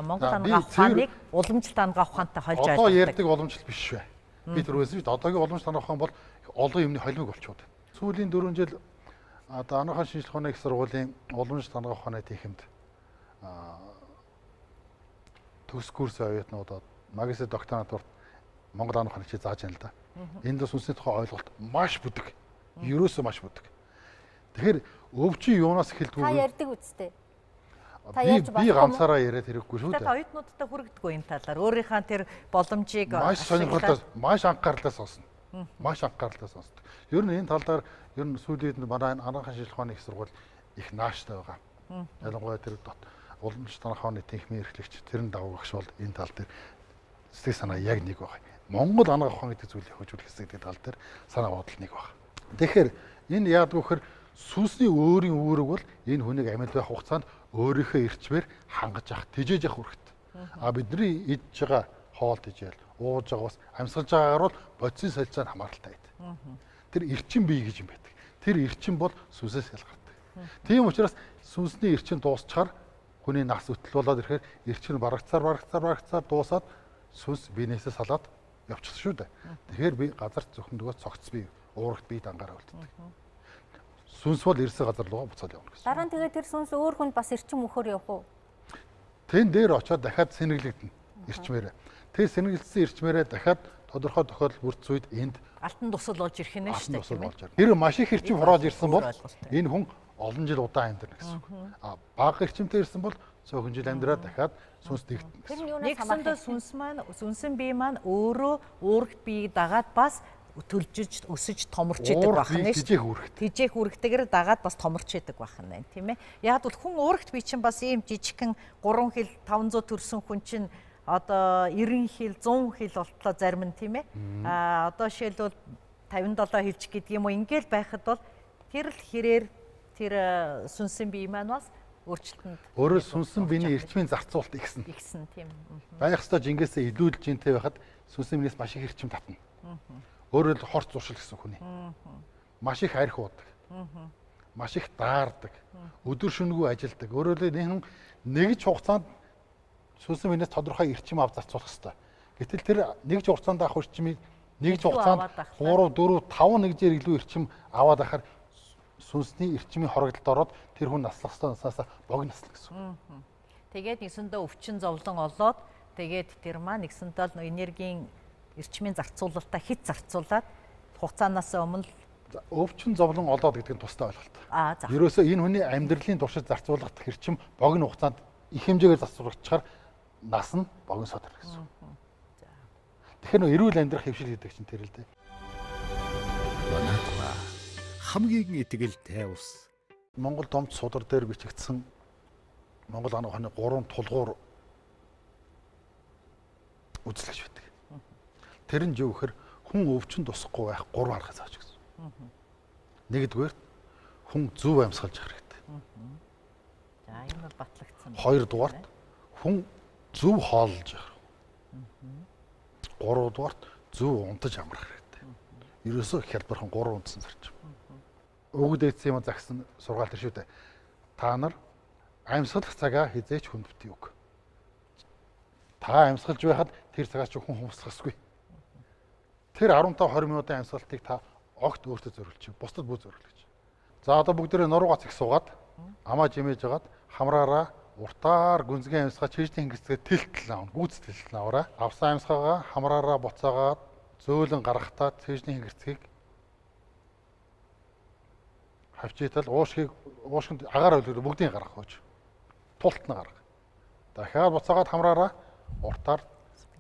Монгол анагаах ухааныг уламжилт анагаах ухаантай холж ойлгодог. Одоо ярьдаг уламжлалт биш вэ? Би түрүүсэн шүү дээ. Одоогийн уламжлалт анагаах ухаан бол олон юмны холимог болчиход байна. Сүүлийн 4 жил одоо анагаахын шинжилгээ ухааны их сургуулийн уламжлалт анагаах ухааны тэнхимд төгс курс оюутнуудад магистр докторантурт Монгол анагаах ухааны хичээл зааж байна л да. Энд бас үндэсний тухай ойлголт маш бүдэг. Ерөөсөө маш бүдэг. Тэгэхээр өвчин юунаас эхэлдэг вэ? Та ярьдаг үстэй. Би ганцаараа яриад хэрэггүй шүү дээ. Та оюутнуудтай хүрэгдэггүй энэ талаар. Өөрийнхөө тэр боломжийг маш сонирхолтой, маш анхааралтай сонсно. Маш анхааралтай сонсдог. Ер нь энэ талаар ер нь сүүлийн манай анагаахын шинжилгээ ухааны их сургууль их нааштай байгаа. Ялангуяа тэр уламжлалт анагаах ухааны тэнхимийн эрхлэгч тэрэн давуу багш бол энэ тал дээр сэтгэл санаа яг нэг байна. Монгол анагаах ухаан гэдэг зүйлийг хөгжүүлэх гэдэг тал дээр санаа бодол нэг байна. Тэгэхээр энэ яадаг вөхөр сүнсний өөрийн үүрэг бол энэ хүнийг амьд байх хугацаанд өөрийнхөө эрчмээр хангаж авах, тэжээж авах үүрэгтэй. А бидний идж байгаа хоол тэжээл, ууж байгаа бас амьсгалж байгаагаар бол бодисын солилцоонд хамааралтай байдаг. Тэр эрчим бий гэж юм байдаг. Тэр эрчим бол сүнсээс ялгардаг. Тийм учраас сүнсний эрчим дуусчаар хүний нас өтөл болоод ирэхээр эрчим барагцаар дуусаад сүнс биенээсээ салаад явчихсан шүү дээ. Тэгэхээр би газар зөвхөн цогц бий, уурагт бие дангаараа үлддэг. Сүнс бол ирсэн газар руугаа буцаад явна гэсэн. Дараа нь тэгээд тэр сүнс өөр хүнд бас эрчим өгөхөр явах уу? Тэн дээр очиод дахиад сэнэглэгдэнэ эрчмээрээ. Тэр сэнэглэсэн эрчмээрээ дахиад тодорхой тохиолдол бүрдсэн үед энд алтан тусал болж ирэх нь шүү дээ. Тэр маш их эрчим хороож ирсэн бол энэ хүн олон жил удаан амьдрна гэсэн үг. А бага эрчимтэй ирсэн бол цөөхөн жил амьдраад дахиад сүнс дэгдэнэ. Тэр нь юунаас Нэгсэндээ хамаарах? сүнсэн бие маань өөрөө уурагт биеийг дагаад бас төлжиж өсөж томорч идэг байна Тижээх үүрэгт. Тижээх үрэгтэйгээр дагаад бас томорч идэг байна тийм ээ. Яг бол хүн уурагт бие чинь бас ийм жижигхэн 3 хил 500 төрсэн хүн чинь одоо 90 хил 100 хил болтлоо зарим нь тийм ээ. Одоо жишээлбэл 57 хилч гэдэг юм уу ингээл байхад бол тэр л хэрээр тэр сүнсэн бие маань бас өөрчлөлтөнд Өөрөөр сүнсэн биений эрчмийн зарцуулалт ихсэн. игсэн тийм. Байх ёстой жингээсээ илүүдэлж интэй байхад сүнсэн биенээс маш их эрчим татна. Өөрөөр хэлбэл хорц зуршил гэсэн хүний. Маш их арх уудаг. Маш их даардаг. Өдөр шөнөгүй ажилдаг. Өөрөөр хэлбэл нэгж хугацаанд сүнсэн биенээс тодорхой эрчим авч зарцуулах ёстой. Гэтэл тэр нэгж хугацаанд авах эрчмийг нэгж хугацаанд 3, 4, 5 нэгжээр илүү эрчим аваад ахаар сүнсний эрчмийн хорогдолд ороод тэр хүн наслах наснаас богиносло гэсэн. Тэгээд нэгсэндээ өвчин зовлон олоод тэгээд тэр маань нэгсэндээ л энергийн эрчмийн зарцуулалтаа хит зарцуулаад хугацаанаас өмнө Өвчин зовлон олоод гэдэг нь тустай ойлголт. за. Ерөөсөө энэ хүний амьдралын туршид зарцуулах эрчим богино хугацаанд их хэмжээгээр зарцуулчихаар нас нь богино содорно гэсэн. Тэгэхээр нөө эрүүл амьдрах хөвшил гэдэг чинь тэр л дээ. Манайхаа хамгийн итгэлтэй ус. Монгол домч судар дээр бичигдсэн Монгол ан ухааны 3 тулгуур үзлэгч байдаг. Тэр нь юу гэхээр хүн өвчин тусахгүй байх 3 арга зааж гэсэн. Нэгдүгээр хүн зөв амьсгалж явах хэрэгтэй. За энэ бол батлагдсан. Хоёрдугаарт хүн зөв хооллож явах. Гуравдугаарт зөв унтаж амрах хэрэгтэй. Ерөөсөө хялбархан 3 үндсэн зарчим. Өгд эцсийн юм загсан сургаал төр шүү дээ. Та нар амьсгалах цагаа хизээч хүндвтий үг. Та амьсгалж байхад тэр цагаас ч хүн хумсгахгүй. Тэр 15-20 минутын амьсгалтыг та огт өөртөө зориулчих. Бусдад бүх зориулж. За одоо бүгдээрээ нуруугаас их суугаад амаа жимээж агаад хамраараа уртаар гүнзгий амьсгаа чижлийн хэнгэрцгээ тэлтэл аав. Гүйц тэлтэл аваараа. Авсан амьсгаагаа хамраараа буцаагаад зөөлөн гаргахтаа чижлийн хэнгэрцгийг хавчитал уушгинд агаар өлгөр бүгдийг гаргах хөөж. Тултна гарга. Дахиад буцаагаад хамраараа уртаар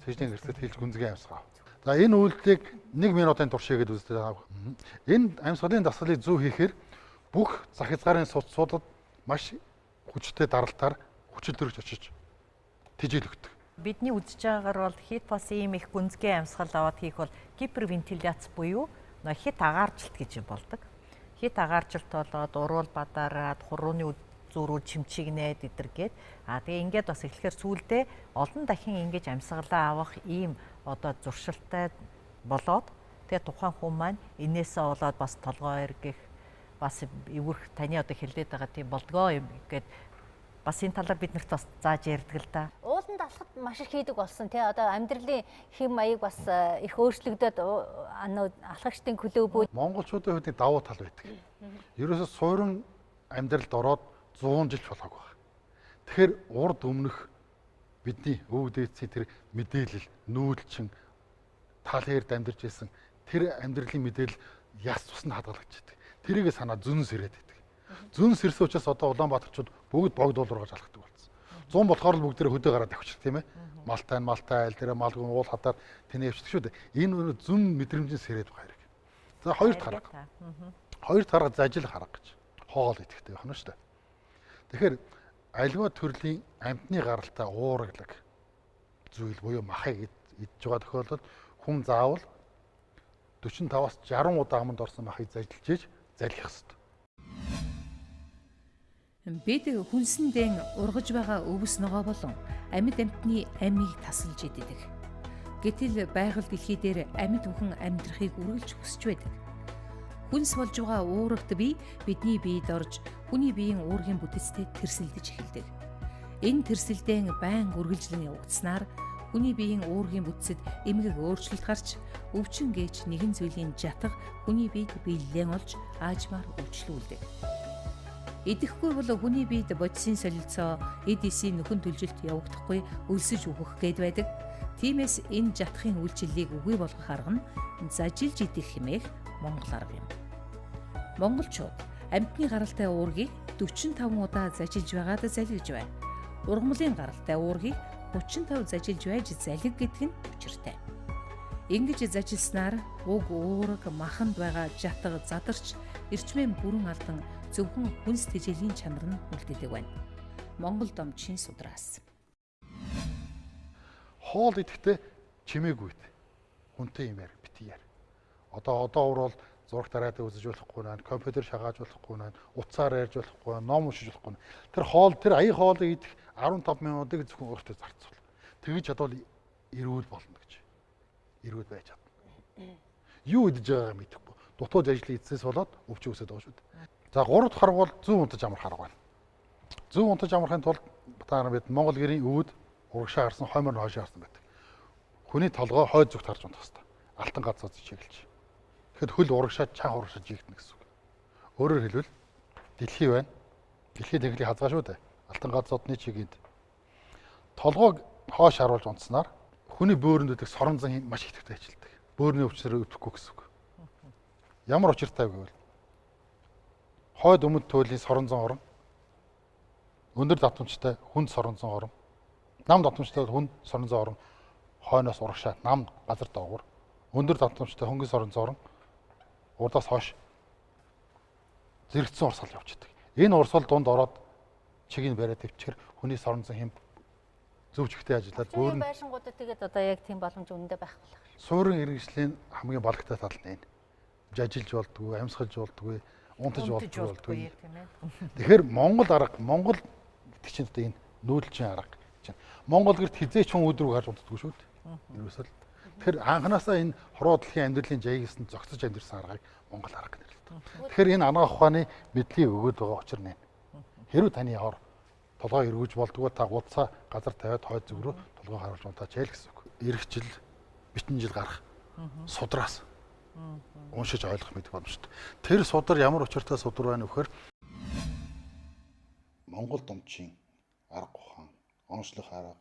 чижлийн хэнгэрцгээ тэлж гүнзгий амьсгаа. За энэ үйлдэлийг 1 минутын турш хийгээд үзлээ. Энэ амьсгалын дасгалыг зөв хийхээр бүх зах хязгаарын судад маш хүчтэй даралтаар хүчил төрөж очиж тижэл өгдөг. Бидний үзэж байгаагаар бол хит бас ийм их гүнзгий амьсгал аваад хийх бол гипервентиляц буюу хит агааржилт гэж болдог. Хит агааржилт болоод уруул бадараад хурууны зүрүү чимчигнээд идэргээд тэгээ ингээд бас эхлэхээр сүүлдээ олон дахин ингэж амьсгалаа авах ийм одоо зуршилтай болоод тэгээ тухайн хүн маань энээсээ болоод бас толгой эргэх бас эвгүрх таны одоо хэлээд байгаа тийм болдгоо юм гээд бас энэ талаар биднэрт бас зааж ярьдаг л да. Ууланд алхахад маш их хийдэг болсон тий. Одоо амьдралын хэм маяг бас их өөрчлөгдөд алхагчдын клубүүд Монголчуудын хувьд давуу тал байдаг. Ерөөсөө суурин амьдралд ороод 100 жил болоог байна. Тэгэхээр урд өмнөх бидний өв дээдсийн тэр мэдээлэл нүүдэлчин тал хэрд амьдарч байсан тэр амьдралын мэдээлэл яс тусна хадгалагдчихдаг. Тэрийг санаа зүн сэрээд байдаг. Зүн сэрсэн учраас одоо Улаанбаатарчууд бүгд богд уулрагаж алхдаг болсон. 100 болохоор л бүгдээ хөдөө гараад авчих тийм ээ. Малтай айл тэр малгүй уул хадаар тэний явчихдаг шүү дээ. Энэ зүн мэдрэмжийн сэрээд байгаа хэрэг. За хоёрт харга. Хоёрт харга зажил харга гэж хоол идэхтэй байна шүү дээ. Тэгэхээр альва төрлийн амьтны гаралтай уургалаг зүйл буюу махыг идж байгаа тохиолдолд хүн заавал 45-аас 60 удаа аманд орсон махыг зажилж ийж залхих ёстой. Бид хүнсэндээ ургаж байгаа өвс ногоо болон амьд амьтны амийг тасалж иддэг. Гэтэл байгаль дэлхий дээр амьд бүхэн амьдрахыг үргэлж хүсэж байдаг. Хүнс болж байгаа уурагт бие бидний биед орж хүний биеийн уургийн бүтэцтэй тэрсэлдэж эхэлдэг. Энэ тэрсэлдээ байн үргэлжлэн явагдсанаар хүний биеийн уургийн бүтцэд эмгэг өөрчлөлт гарч өвчин гэж нэгэн зүйлийн жатга хүний биед биелэлэн олж аажмаар өвчлүүлдэг. Идэхгүй бол хүний биед бодисын солилцоо эд эсийн нөхөн төлжилт явагдахгүй өлсөж үхэх гээд байдаг. Тиймээс энэ жатхын үйлчлэлийг үгүй болгох арга нь зажилж идэх хэмээх Монгол арга юм. Монголчууд амьтны гаралтай уургийг 45 удаа зажилж байгаад залгиж байна. ургамлын гаралтай уургийг 35 зажилж байж залиг гэдэг нь учиртай. Ингэж зажилснаар уг уураг маханд байгаа жатга задарч эрчмийн бүрэн алдан зөвхөн хүнс тэжээлийн чанар нь үлдээдэг байна. Монгол домчийн судраас. Хоол идэхдээ чимээгүйд хүнтэй юм яар бити яар. Одоо урвал зураг тариад үзэж болохгүй наа, компьютер шагааж болохгүй наа, утсаар ярьж болохгүй, ном уншиж болохгүй. Тэр аяг хоолыг идэх 15 минутыг зөвхөн өөртөө зарцуул. Тэгж чадвал эрүүл болно гэж. Эрүүл байж чадна. Юу идэж байгааг мэдэхгүй. Дутууж ажлын эцэс болоод өвч өсөд байгаа шүү дээ. За 3 дахь харга бол зөв унтаж амрах харга байна. Зөв унтаж амрахын тулд та нар бид Монгол гэрийн өвд урагшаа гарсан, хоймор нь хойшоо гарсан байдаг. Хүний толгой хойд зүгт харж унтах хэрэгтэй. Алтан газар чиглэж. Тэгэхэд хөл урагшаа чанга урагшаа жигдэнэ гэсэн үг. Өөрөөр хэлбэл дэлхий байна. Дэлхий тэнхлийг хазгаа шүү дээ. Алтан газруудны чигэнд толгойг хоош харуулж унтснаар хүний бөөрөнд үүдэг сорон зан маш их төвтэй ажилтдаг. Бөөрийн өвчнөр өвдөхгүй гэсэн үг. Ямар учиртай вэ гэвэл хойд өмнөд туйлын сорон зан орон, өндөр давтамжтай хүнд сорон зан орон, нам давтамжтай хүнд сорон зан орон, хойноос урагшаа нам газар доогуур, өндөр давтамжтай хөнгөн сорон зан орон, урдаас хойш зэрэгцсэн урсгал явчихдаг. Энэ урсгал дунд ороод чигийг бариад өвчгөр хүний сорон зан хэм зөв чигтэй ажиллаад бөөрн байшингуудад тэгээд одоо яг тийм боломж үнэндээ байх болох. Суурин иргэжлийн хамгийн балагтай тал нь энэ. Жажилж болдгүй, амьсгалж болдгүй, унтаж болдгүй тийм ээ. Тэгэхээр Монгол арга, Монгол гэдэг чинь одоо энэ нүүдэлчин арга чинь. Монгол гэрт хизээч хүн өдрөг гарч унтдаггүй шүү дээ. Ерөөсөл. Тэгэхээр анханасаа энэ хороо дэлхийн амьдралын жайгсан зогсож амьдэрсэн аргыг Монгол арга гэж нэрлэдэг. Тэгэхээр энэ анагаах ухааны мэдлийг өгөөд байгаа учир нь. Хэрвээ таны хор толгой эргэж болдгоо та гудсаа газар тавиад хойд зүг рүү толгой харуулж унтаач ял гэсэн үг. Ирэх жил битэн жил гарах судраас уншиж ойлгох мэдэх боломжтой. Тэр судар ямар учиртай судар байна вөхөр Монгол домчийн арга ухаан, онцлог арга,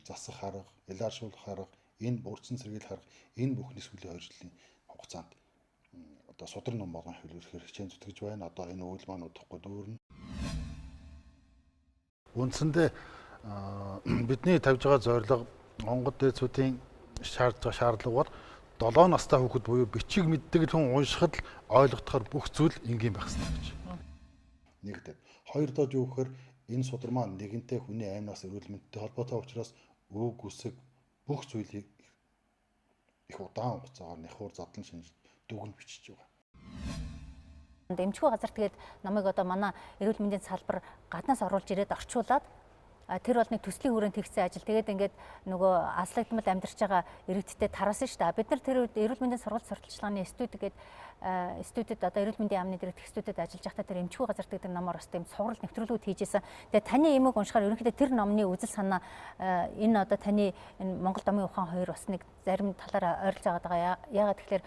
засах арга, илааршуулах арга, энэ урдсан сэргийлэх арга, энэ бүхний сүүлийн 2 жилийн хугацаанд одоо судар ном болгон хөвлөрөхөр хичээн зүтгэж байна. Одоо энэ үйл маань удахгүй дүүрнэ. Үндсэндээ бидний тавьж байгаа зорилго Монгол дээдсүүдийн шаардж байгаа шаардлага бол 7 настай хүүхэд буюу бичиг мэддэг хүн уншихад ойлгохоор бүх зүйл энгийн байх хэрэгтэй гэж. Нэгдээ. Хоёрдоо юу гэхээр энэ судар маань нэгэнтээ хүний аймнаас эрүүл мэндтэй холбоотой учраас үг үсэг бүх зүйлийг их удаан хугацаагаар нэхур задлан шинж дүгнж бичиж байгаа. Эмчгүй газар тэгээд намайг одоо манай эрүүл мэндийн салбар гаднаас оруулж ирээд орчуулад тэр бол нэг төслийн хүрээнд тэгсэн ажил. Тэгээд ингээд нөгөө аслагдмал амьдарч байгаа иргэдтэй тараасан шүү дээ. Бид нар тэр үед эрүүл мэндийн сургалт сурталчилгааны студ гээд студид одоо эрүүл мэндийн яамны дээрх студид ажиллаж байхдаа тэр эмчгүй газар гэдэг номоор бас тийм сургалт нэвтрүүлгүүд хийжсэн. Тэгээд таны эмээг уншихаар ерөнхийдөө тэр номны үзэл санаа энэ одоо таны энэ Монгол домын ухаан хоёр бас нэг зарим талаараа ойрлцоо байгаа. Яагаад тэгэхээр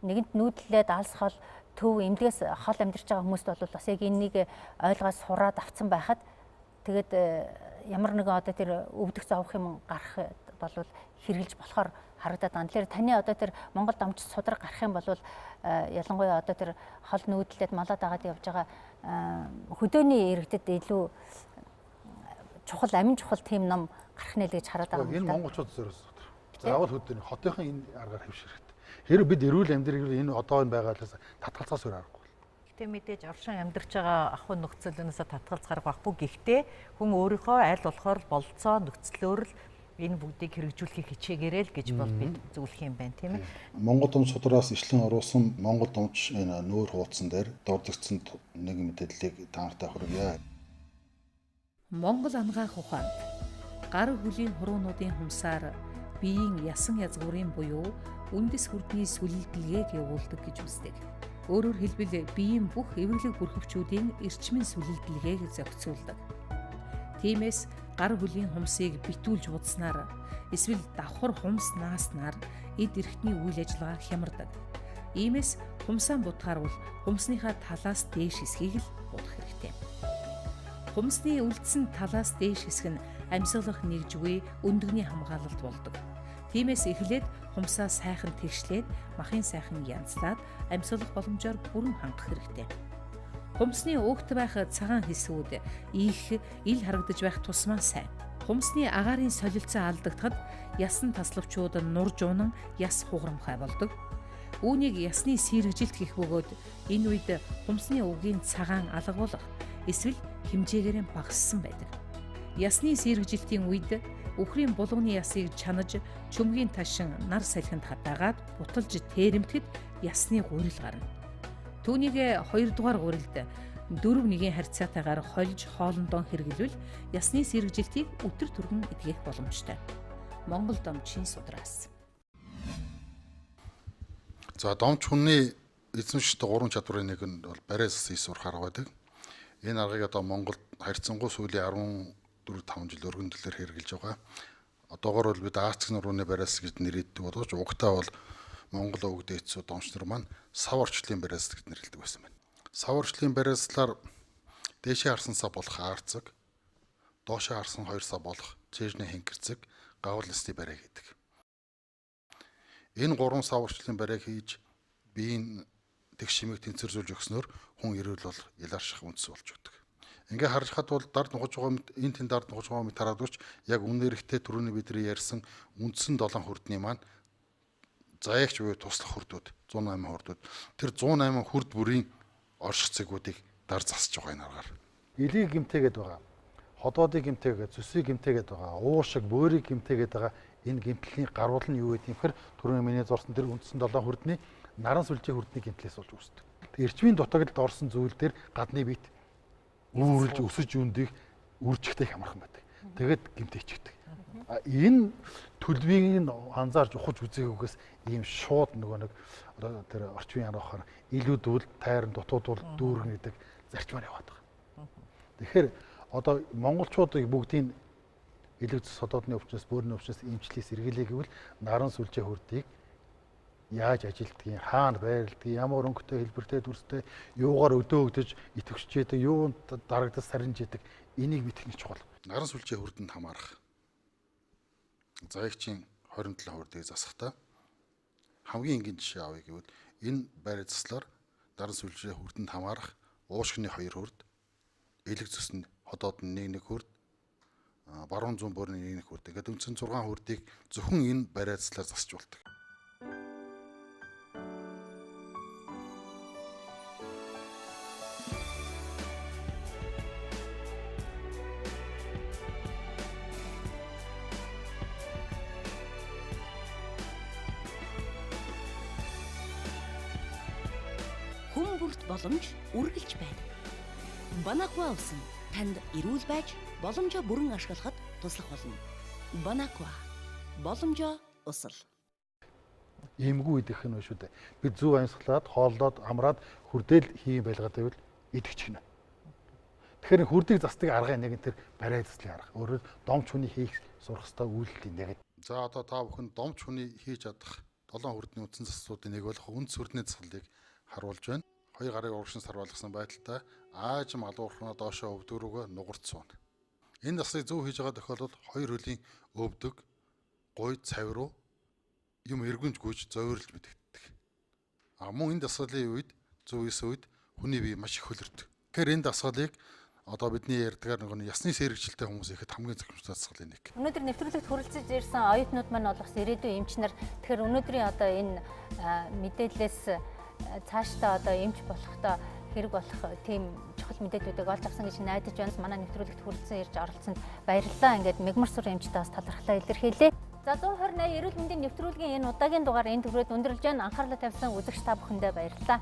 нэгэнт нүүдлээд алс хол төв эмдгээс хол амьдарч байгаа хүмүүст бол бас яг энийг ойлгоод сураад авцсан байхад тэгээд ямар нэгэн одоо тэр өвдөх зовх юм гарах бол хэрглэж болохоор харагдаад байна. Тэгэхээр таны одоо тэр Монгол домч судар гарах юм бол ялангуяа одоо тэр хол нүүдлээд малаад агаад явж байгаа хөдөөний иргэдэд илүү чухал амин чухал тийм ном гарах нэ л гэж хараад байгаа юм. Энэ монголчууд зөрөөс судар. Заавал хөдөөний хотынхан энэ аргаар хэвших хэрэгтэй. Хэрвээ бид эрүүл амьдрал энэ одоо энэ байгаалаас татгалцаас өөр аргагүй. Гэтэ мэдээж оршин амьдарч байгаа ахуй нөхцөлөөс татгалзахаар баггүй. Гэхдээ хүн өөрийнхөө аль болохоор болцоо нөхцлөөр л энэ бүгдийг хэрэгжүүлэхийг хичээгээрэй л гэж бол бид зөвлөх юм байна, тийм ээ. Монгол домч судраас ишлэн оруулсан Монгол домч энэ нүүр хуудсан дээр дурдгдсан нэг мэдээллийг та нартай хүргье. Монгол ангаах ухаанд гар хөлийн хуруунуудын humсаар биеийн ясан язгуурын буюу үндэс хүрдний сүлэлдэлгээг явуулдаг гэж үздэг. Өөрөөр хэлбэл биеийн бүх эвэрлэг бүрхөвчүүдийн эрчмийн сүлэлдэлгээг зохицуулдаг. Тиймээс гар хөлийн humсыг битүүлж удснаар эсвэл давхар humс нааснаар эд эрхтний үйл ажиллагаа хямардаг. Иймээс humсаан будахаар бол humсныхаа талаас дээш хэсгийг л будах хэрэгтэй. Humсны үлдсэн талаас дээш хэсэг нь амьсгалах нэгжгүй өндөгний хамгаалалт болдог. Тиймээс эхлээд humсаа сайхан тэгшлээд махын сайхан янзлаад амьсгалах боломжоор бүрэн хангах хэрэгтэй. Хумсны угт байх цагаан хэсгүүд их ил харагдаж байх тусмаа сайн. Хумсны агаарын солилцоо алдагдахад ясан таславчууд нурж унан яс хугарамхай болдог. Үүнийг ясны сэргэжилт гэх бөгөөд энэ үед хумсны угийн цагаан алга болох эсвэл хэмжээгээр багассан байдаг. Ясны сэргэжилтийн үед үхрийн булганы ясыг чанаж чөмгийн ташин нар салхинд хатаагаад буталж тэрэмтгэд ясны гурил гарна. Түүнийг 2 дугаар гурилд 4-1 харьцаатайгаар хольж хоолндоо хэрэглүүл ясны сэргэжилтийг өтөр түргэн эдгэх боломжтой. Монгол домчийн судраас. За домч хүний эзэмшигтэй 3 чадварын нэг нь бол бариас ийс урах арга байдаг. Энэ аргыг одоо Монголд харьцангуй сүүлийн 14-5 жил өргөн төлөөр хэрэгжилж байгаа. Одоогоор бол бид Арцгийн нурууны бариас гэж нэрийдэг боловч угтаа бол Монгол өвөг дээдсүүд домчнор маань сав орчлын бариас гэж нэрлэдэг байсан байна. Сав орчлын бариаслаар дээшээ харсан сав болох Арцэг, доошоо харсан 2 сав болох Чэжний хэнгэрцэг, гавал нэсний бариа гэдэг. Энэ 3 сав орчлын бариаг хийж биеийн тэг шимийг тэнцвэржүүлж өгснөөр хүн ирүүл бол яларших үндэс болж өгдөг. Ингээ харахад бол дард нухаж байгаа мэт энэ тэн дард нухаж байгаа мэт харагдвч яг үнээрхтэй түрүүний бидний ярьсан үндсэн 7 хүрдний маань заягч буюу туслах хүрдүүд 108 хүрдүүд тэр 108 хүрд бүрийн орших цэгүүдийг дар засаж байгаа энэ аргаар. Илийг гимтэйгээд байгаа. Ходоодыг гимтэйгээд, зүсийг гимтэйгээд байгаа. Уушиг, бөөрийг гимтэйгээд байгаа. Энэ гимтлийн гаруул нь юу гэдэг юм хэр түрүүний миний зурсан тэр үндсэн 7 хүрдний наран сүлжээ хүрдний гимтлээс болж үүсдэг. Эрчмийн дутагдлд орсон зүйл дээр гадны биет үүрлж өсөж үндийг үржихтэй хямрхан байдаг. Тэгээд гимтэйчдэг. Энэ төлөвийг нь анзаарч ухаж үзээгүйгээс ийм шууд нөгөө нэг одоо тэр орчмын яарахаар илүүдвэл тайран дутуудвал дүүргэн гэдэг зарчмаар яваад байгаа. Тэгэхээр одоо монголчуудыг бүгдийн элэг содоодны өвчнөөс бөөрийн өвчнөөс эмчлээ сэргийлээ гэвэл наран сүлжээ хүрдийг яаж ажилтгийг, хаана байрладгийг, ямар өнгөтэй хэлбэртэй дүрстэй, юугаар өдөө өгдөж итгэвч яадаг, юунд дарагдаж сарнж яадаг энийг мэдэх нь чухал. Наран сүлжээ хүрдэнд хамаарах. Заягчийн 27 хүрдийг засахдаа хамгийн энгийн жишээ авъя гэвэл энэ байр заслаар наран сүлжээ хүрдэнд хамаарах уушгины 2 хүрд, элэг зүсэнд ходоод нь 1 хүрд, баруун зүүн бөөрийн 1 хүрд. Ингээд үндсэн 6 хүрдийг зөвхөн энэ байр заслаар засч болдог. Хүн бүрт боломж үргэлж байна. Банаква усан танд эрүүл байж боломжоо бүрэн ашиглахад туслах болно. Банаква боломжоо усал. Иймгүй идэх нь шүү дээ. Бид зөв амьсгалаад, хооллоод, амраад хүрдээл хийм байлгаад байвал идэгч гинэ. Тэгэхээр хүрдийг засдаг аргын нэг нь тэр барай заслын арга. Өөрөөр домч хүний хийх сурах ёстой үйлдэлийн нэг. За одоо та бүхэн домч хүний хийж чадах 7 хүрдний үндсэн заслуудын нэг болох үндс хүрдний заслыг харуулж байна. 2 гарыг урагшин сарвалгасан байдалтай аажим алуурхнаа доошоо өвдөг рүүгээ нугарч суuna. Энэ заслыг зөв хийж байгаа тохиолдолд 2 хөлийн өвдөг, гуйд, цавь руу юм эргэнж гүйж зовирлж мэдэгддэг. Мөн энэ дасгалын үед зөв эс үед хүний бие маш их хөлөрдөг. Тэгэхээр энэ дасгалыг одоо бидний ярьдгаар нэг ясны сэргэжилтэй хүмүүс ихэд хамгийн зөвхөмжтэй дасгалын нэг. Өнөөдөр нэвтрүүлэгт хүрэлцэж ирсэн оюутнууд маань болох ирээдүйн эмч нар тэгэхээр өнөөдрийн одоо энэ мэдээлэлээс цаашдаа одоо эмч болохдоо хэрэг болох тийм чухал мэдээллүүдийг олж авсан гэж найдаж байна. Манай нэвтрүүлэгт хүрэлцэн ирж оролцсонд баярлалаа. Ингээд Мегмар сур эмчтэй бас талархлаа илэрхийлье. За 128 эрүүл мэндийн нэвтрүүлгийн энэ удаагийн дугаар энд хүрээд өндөрлж байна. Анхаарлаа тавьсан үзэгч та бүхэндээ баярлалаа.